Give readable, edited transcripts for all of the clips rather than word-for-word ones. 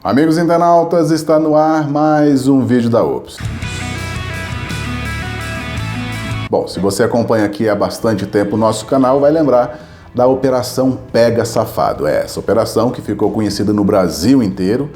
Amigos internautas, está no ar mais um vídeo da UPS. Bom, se você acompanha aqui há bastante tempo o nosso canal, vai lembrar da Operação Pega Safado. É essa operação que ficou conhecida no Brasil inteiro,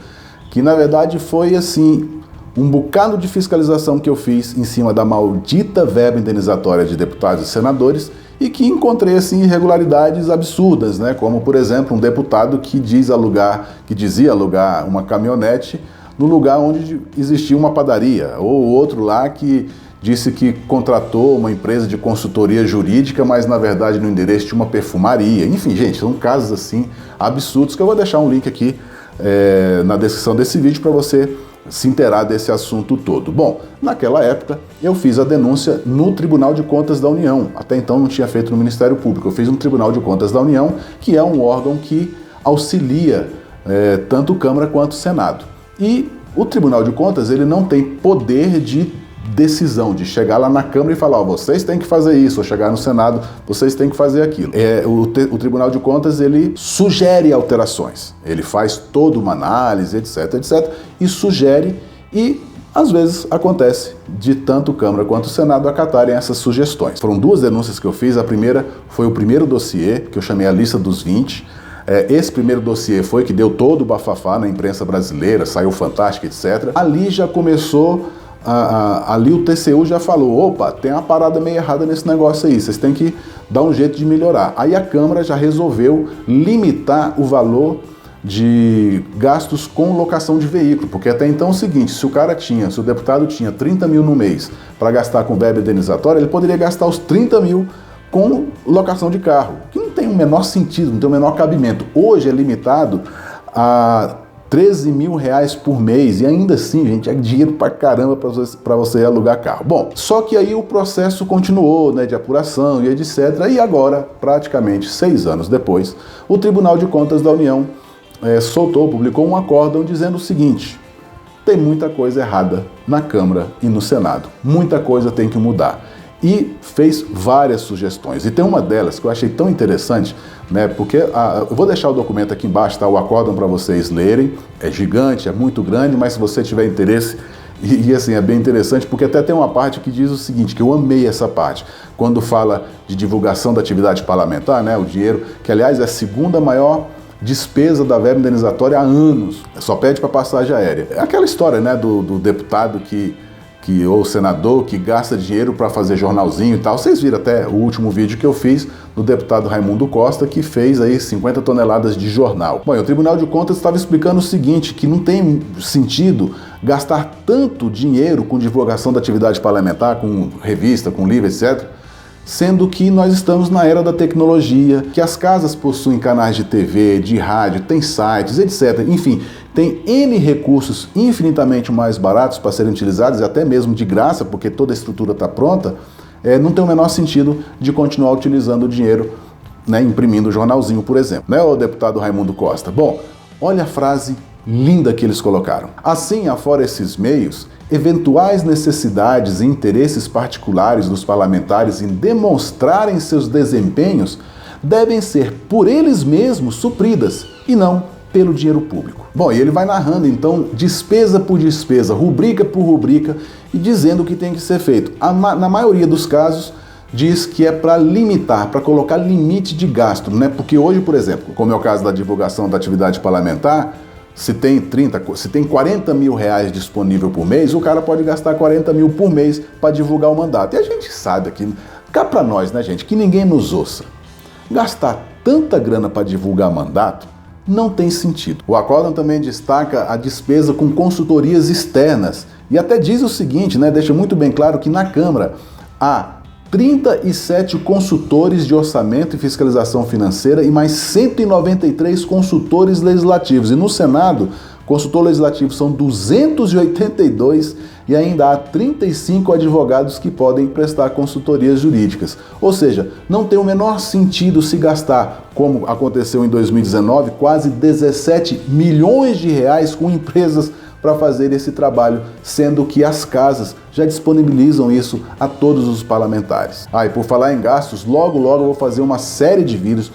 que na verdade foi assim, um bocado de fiscalização que eu fiz em cima da maldita verba indenizatória de deputados e senadores e que encontrei assim irregularidades absurdas, né? Como por exemplo um deputado que dizia alugar uma caminhonete no lugar onde existia uma padaria, ou outro lá que disse que contratou uma empresa de consultoria jurídica, mas na verdade no endereço tinha uma perfumaria. Enfim, gente, são casos assim absurdos que eu vou deixar um link aqui na descrição desse vídeo para você se inteirar desse assunto todo. Bom, naquela época eu fiz a denúncia no Tribunal de Contas da União. Até então não tinha feito no Ministério Público. Eu fiz no Tribunal de Contas da União, que é um órgão que auxilia tanto Câmara quanto Senado. E o Tribunal de Contas ele não tem poder de decisão, de chegar lá na Câmara e falar, vocês têm que fazer isso, ou chegar no Senado, vocês têm que fazer aquilo. O Tribunal de Contas, ele sugere alterações, ele faz toda uma análise, etc, e sugere, e às vezes acontece de tanto Câmara quanto o Senado acatarem essas sugestões. Foram duas denúncias que eu fiz, a primeira foi o primeiro dossiê, que eu chamei a lista dos 20, esse primeiro dossiê foi que deu todo o bafafá na imprensa brasileira, saiu Fantástico, etc. Ali já começou ali o TCU já falou, opa, tem uma parada meio errada nesse negócio aí, vocês têm que dar um jeito de melhorar. Aí a Câmara já resolveu limitar o valor de gastos com locação de veículo, porque até então é o seguinte, se o deputado tinha 30 mil no mês para gastar com verba indenizatória, ele poderia gastar os 30 mil com locação de carro, que não tem o menor sentido, não tem o menor cabimento. Hoje é limitado a 13 mil reais por mês, e ainda assim, gente, é dinheiro pra caramba para você alugar carro. Bom, só que aí o processo continuou, né, de apuração e etc. E agora, praticamente 6 anos depois, o Tribunal de Contas da União publicou um acórdão dizendo o seguinte: tem muita coisa errada na Câmara e no Senado, muita coisa tem que mudar. E fez várias sugestões. E tem uma delas que eu achei tão interessante, né? Porque eu vou deixar o documento aqui embaixo, tá? O acórdão para vocês lerem. É gigante, é muito grande, mas se você tiver interesse, e assim, é bem interessante, porque até tem uma parte que diz o seguinte, que eu amei essa parte, quando fala de divulgação da atividade parlamentar, né? O dinheiro, que aliás é a segunda maior despesa da verba indenizatória há anos. Só pede para passagem aérea. É aquela história, né? Do deputado ou senador que gasta dinheiro para fazer jornalzinho e tal. Vocês viram até o último vídeo que eu fiz do deputado Raimundo Costa, que fez aí 50 toneladas de jornal. Bom, o Tribunal de Contas estava explicando o seguinte, que não tem sentido gastar tanto dinheiro com divulgação da atividade parlamentar, com revista, com livro, etc., sendo que nós estamos na era da tecnologia, que as casas possuem canais de TV, de rádio, tem sites, etc. Enfim, tem N recursos infinitamente mais baratos para serem utilizados, e até mesmo de graça, porque toda a estrutura está pronta, não tem o menor sentido de continuar utilizando o dinheiro, né, imprimindo o jornalzinho, por exemplo. Né, o deputado Raimundo Costa? Bom, olha a frase linda que eles colocaram. Assim, afora esses meios, eventuais necessidades e interesses particulares dos parlamentares em demonstrarem seus desempenhos devem ser por eles mesmos supridas e não pelo dinheiro público. Bom, e ele vai narrando então despesa por despesa, rubrica por rubrica e dizendo o que tem que ser feito. Na maioria dos casos diz que é para limitar, para colocar limite de gasto, né? Porque hoje, por exemplo, como é o caso da divulgação da atividade parlamentar, se tem 40 mil reais disponível por mês, o cara pode gastar 40 mil por mês para divulgar o mandato. E a gente sabe aqui, cá para nós, né, gente, que ninguém nos ouça. Gastar tanta grana para divulgar mandato não tem sentido. O acórdão também destaca a despesa com consultorias externas e até diz o seguinte, né, deixa muito bem claro que na Câmara há 37 consultores de orçamento e fiscalização financeira e mais 193 consultores legislativos. E no Senado, consultor legislativo são 282 e ainda há 35 advogados que podem prestar consultorias jurídicas. Ou seja, não tem o menor sentido se gastar, como aconteceu em 2019, quase 17 milhões de reais com empresas para fazer esse trabalho, sendo que as casas já disponibilizam isso a todos os parlamentares. E por falar em gastos, logo eu vou fazer uma série de vídeos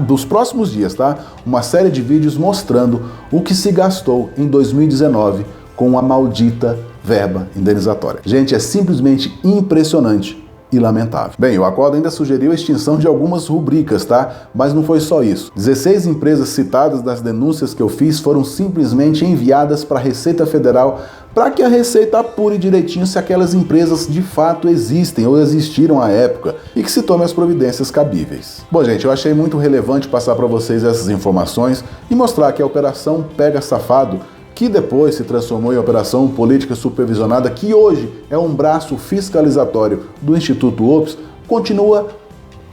dos próximos dias, tá? Uma série de vídeos mostrando o que se gastou em 2019 com a maldita verba indenizatória. Gente, é simplesmente impressionante e lamentável. Bem, o Acordo ainda sugeriu a extinção de algumas rubricas, tá? Mas não foi só isso. 16 empresas citadas nas denúncias que eu fiz foram simplesmente enviadas para a Receita Federal para que a Receita apure direitinho se aquelas empresas de fato existem ou existiram à época e que se tome as providências cabíveis. Bom, gente, eu achei muito relevante passar para vocês essas informações e mostrar que a Operação Pega Safado, que depois se transformou em Operação Política Supervisionada, que hoje é um braço fiscalizatório do Instituto OPS, continua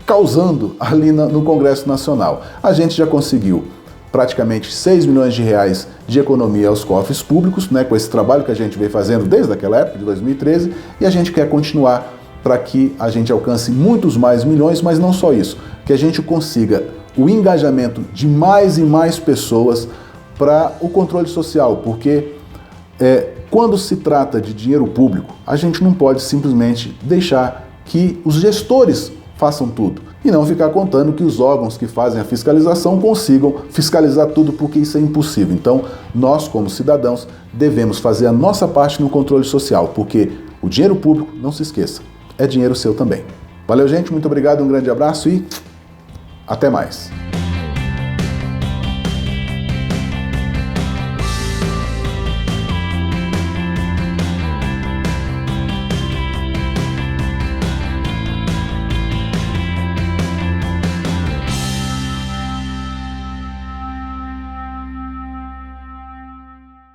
causando ali no Congresso Nacional. A gente já conseguiu praticamente 6 milhões de reais de economia aos cofres públicos, né, com esse trabalho que a gente vem fazendo desde aquela época, de 2013, e a gente quer continuar para que a gente alcance muitos mais milhões, mas não só isso, que a gente consiga o engajamento de mais e mais pessoas para o controle social, porque quando se trata de dinheiro público, a gente não pode simplesmente deixar que os gestores façam tudo e não ficar contando que os órgãos que fazem a fiscalização consigam fiscalizar tudo, porque isso é impossível. Então, nós, como cidadãos, devemos fazer a nossa parte no controle social, porque o dinheiro público, não se esqueça, é dinheiro seu também. Valeu, gente, muito obrigado, um grande abraço e até mais.